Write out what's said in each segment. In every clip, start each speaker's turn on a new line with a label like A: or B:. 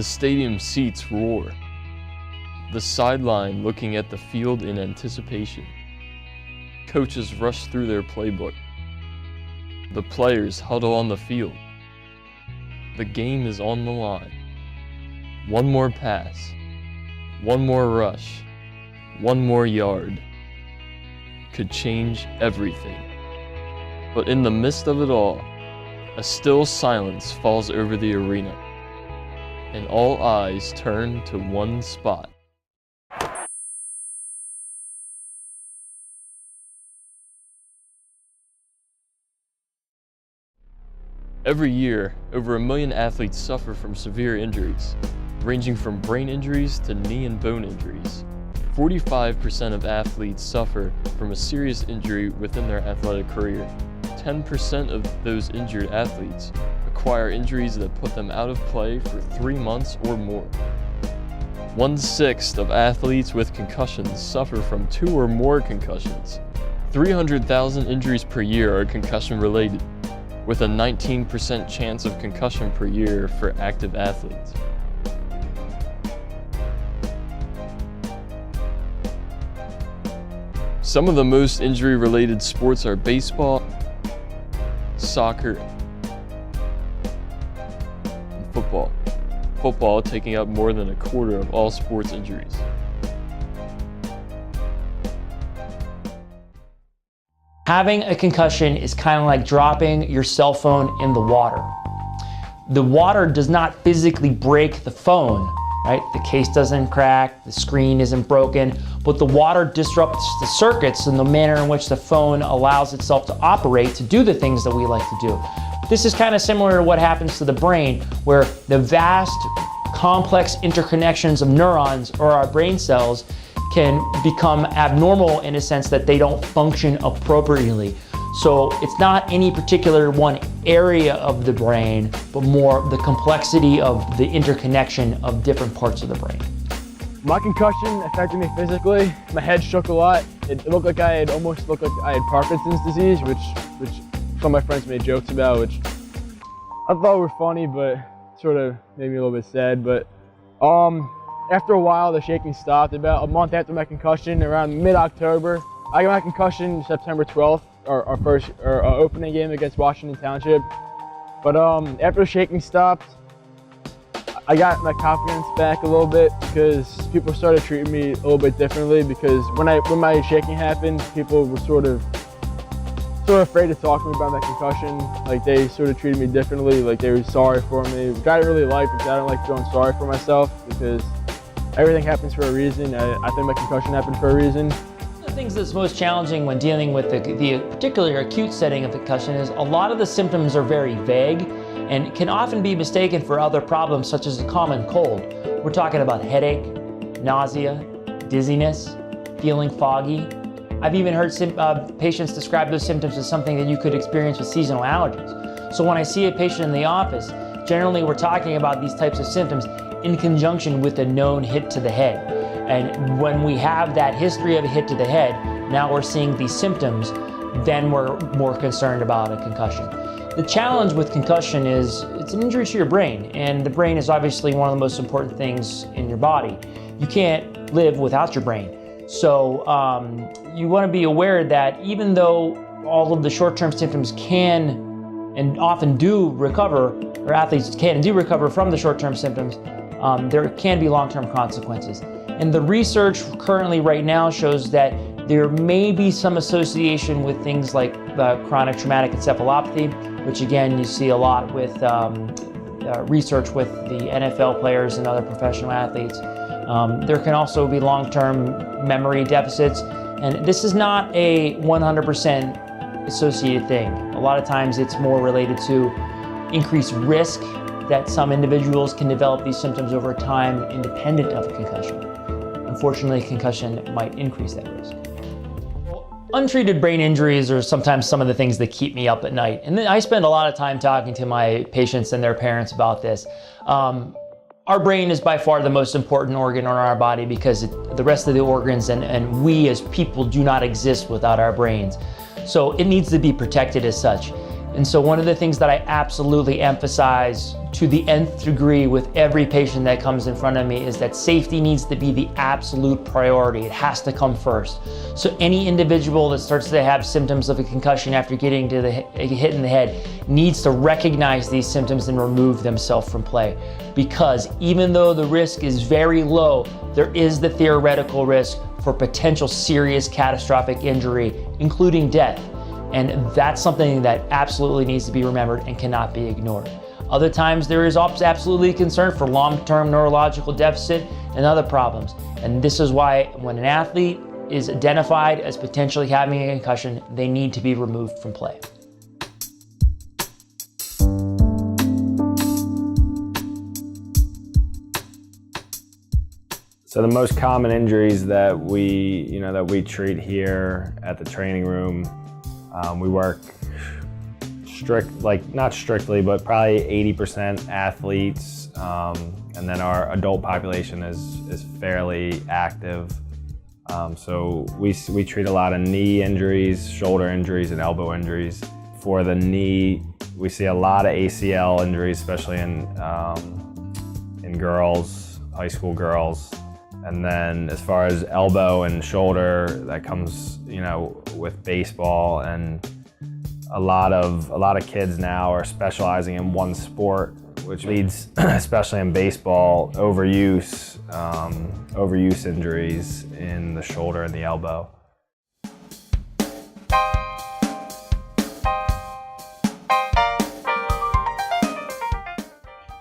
A: The stadium seats roar. The sideline looking at the field in anticipation. Coaches rush through their playbook. The players huddle on the field. The game is on the line. One more pass. One more rush. One more yard. Could change everything. But in the midst of it all, a still silence falls over the arena, and all eyes turn to one spot. Every year, over 1 million athletes suffer from severe injuries, ranging from brain injuries to knee and bone injuries. 45% of athletes suffer from a serious injury within their athletic career. 10% of those injured athletes acquire injuries that put them out of play for 3 months or more. 1/6 of athletes with concussions suffer from 2 or more concussions. 300,000 injuries per year are concussion related, with a 19% chance of concussion per year for active athletes. Some of the most injury-related sports are baseball, soccer, and football. Football taking up more than 1/4 of all sports injuries.
B: Having a concussion is kind of like dropping your cell phone in the water. The water does not physically break the phone, right? The case doesn't crack, the screen isn't broken, but the water disrupts the circuits and the manner in which the phone allows itself to operate to do the things that we like to do. This is kind of similar to what happens to the brain, where the vast, complex interconnections of neurons or our brain cells can become abnormal in a sense that they don't function appropriately. So it's not any particular one area of the brain, but more the complexity of the interconnection of different parts of the brain.
C: My concussion affected me physically. My head shook a lot. It looked like almost looked like I had Parkinson's disease, which some of my friends made jokes about, which I thought were funny, but sort of made me a little bit sad. But after a while, the shaking stopped. About a month after my concussion, around mid-October, I got my concussion September 12th, our opening game against Washington Township. But after the shaking stopped, I got my confidence back a little bit because people started treating me a little bit differently. Because when my shaking happened, people were sort of afraid to talk to me about my concussion. Like, they sort of treated me differently. Like, they were sorry for me, which I didn't really like, because I don't like feeling sorry for myself, because everything happens for a reason. I think my concussion happened for a reason.
B: One of the things that's most challenging when dealing with the particularly acute setting of concussion is a lot of the symptoms are very vague and can often be mistaken for other problems such as a common cold. We're talking about headache, nausea, dizziness, feeling foggy. I've even heard patients describe those symptoms as something that you could experience with seasonal allergies. So when I see a patient in the office, generally we're talking about these types of symptoms in conjunction with a known hit to the head. And when we have that history of a hit to the head, now we're seeing these symptoms, then we're more concerned about a concussion. The challenge with concussion is it's an injury to your brain, and the brain is obviously one of the most important things in your body. You can't live without your brain. So you want to be aware that even though all of the short-term symptoms can and often do recover, or athletes can and do recover from the short-term symptoms, there can be long-term consequences. And the research currently right now shows that there may be some association with things like chronic traumatic encephalopathy, which again you see a lot with research with the NFL players and other professional athletes. There can also be long-term memory deficits, and this is not a 100% associated thing. A lot of times it's more related to increased risk that some individuals can develop these symptoms over time independent of a concussion. Unfortunately, concussion might increase that risk. Untreated brain injuries are sometimes some of the things that keep me up at night. And I spend a lot of time talking to my patients and their parents about this. Our brain is by far the most important organ on our body because the rest of the organs and we as people do not exist without our brains. So it needs to be protected as such. And so one of the things that I absolutely emphasize to the nth degree with every patient that comes in front of me is that safety needs to be the absolute priority. It has to come first. So any individual that starts to have symptoms of a concussion after getting to the hit in the head needs to recognize these symptoms and remove themselves from play. Because even though the risk is very low, there is the theoretical risk for potential serious catastrophic injury, including death. And that's something that absolutely needs to be remembered and cannot be ignored. Other times there is absolutely concern for long-term neurological deficit and other problems. And this is why when an athlete is identified as potentially having a concussion, they need to be removed from play.
D: So the most common injuries that we treat here at the training room, we work not strictly, but probably 80% athletes, and then our adult population is fairly active. So we treat a lot of knee injuries, shoulder injuries, and elbow injuries. For the knee, we see a lot of ACL injuries, especially in girls, high school girls. And then as far as elbow and shoulder, that comes, with baseball, and a lot of kids now are specializing in one sport, which leads, especially in baseball, overuse injuries in the shoulder and the elbow.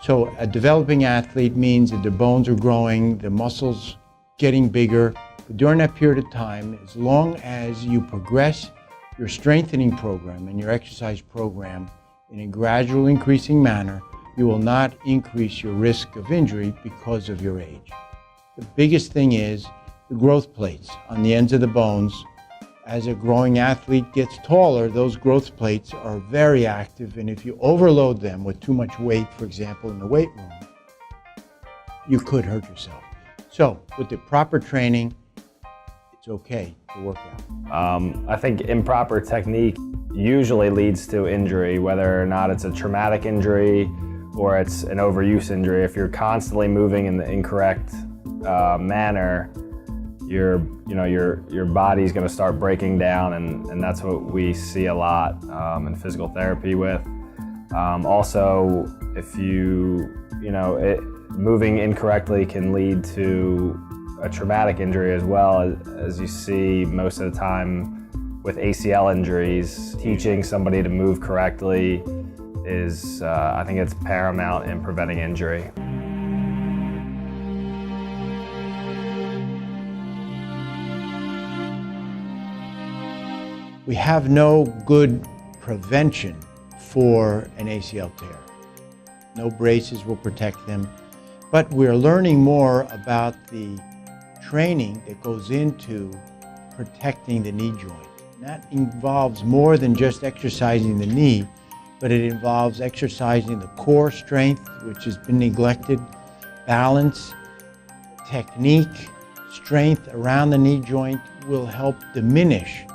E: So a developing athlete means that their bones are growing, their muscles getting bigger. But during that period of time, as long as you progress your strengthening program and your exercise program in a gradual increasing manner, you will not increase your risk of injury because of your age. The biggest thing is the growth plates on the ends of the bones. As a growing athlete gets taller, those growth plates are very active, and if you overload them with too much weight, for example, in the weight room, you could hurt yourself. So with the proper training, it's okay to work out.
D: I think improper technique usually leads to injury, whether or not it's a traumatic injury or it's an overuse injury. If you're constantly moving in the incorrect manner, your body's going to start breaking down, and that's what we see a lot in physical therapy with. Also, if moving incorrectly can lead to a traumatic injury as well, as you see most of the time with ACL injuries. Teaching somebody to move correctly is, I think it's paramount in preventing injury.
E: We have no good prevention for an ACL tear. No braces will protect them, but we're learning more about the training that goes into protecting the knee joint. And that involves more than just exercising the knee, but it involves exercising the core strength, which has been neglected, balance, technique, strength around the knee joint will help diminish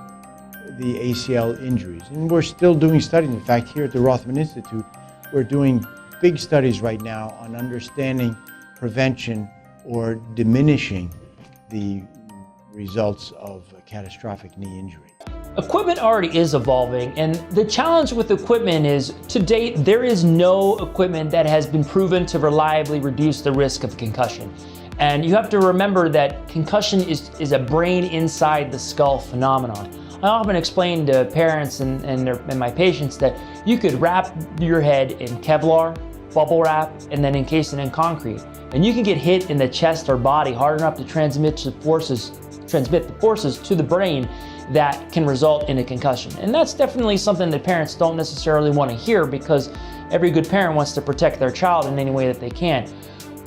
E: the ACL injuries. And we're still doing studies. In fact, here at the Rothman Institute, we're doing big studies right now on understanding prevention or diminishing the results of a catastrophic knee injury.
B: Equipment already is evolving, and the challenge with equipment is, to date, there is no equipment that has been proven to reliably reduce the risk of concussion. And you have to remember that concussion is a brain inside the skull phenomenon. I often explain to parents and my patients that you could wrap your head in Kevlar, bubble wrap, and then encase it in concrete. And you can get hit in the chest or body hard enough to transmit the forces to the brain that can result in a concussion. And that's definitely something that parents don't necessarily want to hear, because every good parent wants to protect their child in any way that they can.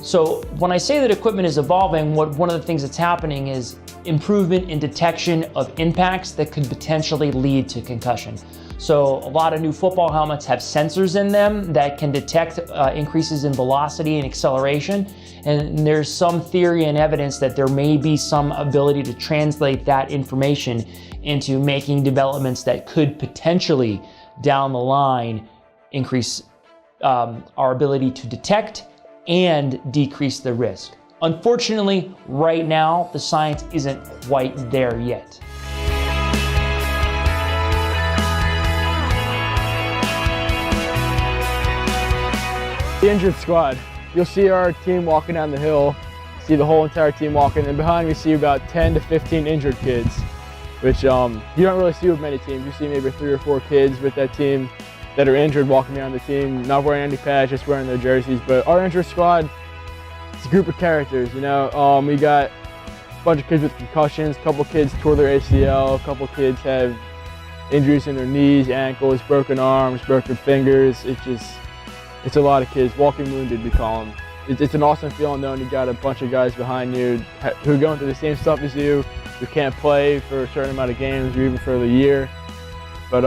B: So when I say that equipment is evolving, one of the things that's happening is improvement in detection of impacts that could potentially lead to concussion. So a lot of new football helmets have sensors in them that can detect increases in velocity and acceleration. And there's some theory and evidence that there may be some ability to translate that information into making developments that could potentially down the line increase our ability to detect and decrease the risk. Unfortunately, right now, the science isn't quite there yet.
C: The injured squad. You'll see our team walking down the hill, see the whole entire team walking, and behind we see about 10 to 15 injured kids, which you don't really see with many teams. You see maybe 3 or 4 kids with that team that are injured walking around the team, not wearing any pads, just wearing their jerseys. But our injured squad, it's a group of characters, you know. We got a bunch of kids with concussions, a couple kids tore their ACL, a couple kids have injuries in their knees, ankles, broken arms, broken fingers. It's a lot of kids, walking wounded we call them. It's an awesome feeling knowing you got a bunch of guys behind you who are going through the same stuff as you, who can't play for a certain amount of games or even for the year. But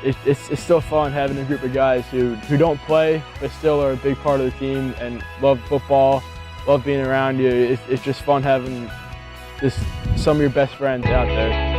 C: it's still fun having a group of guys who don't play but still are a big part of the team and love football, love being around you. It's just fun having some of your best friends out there.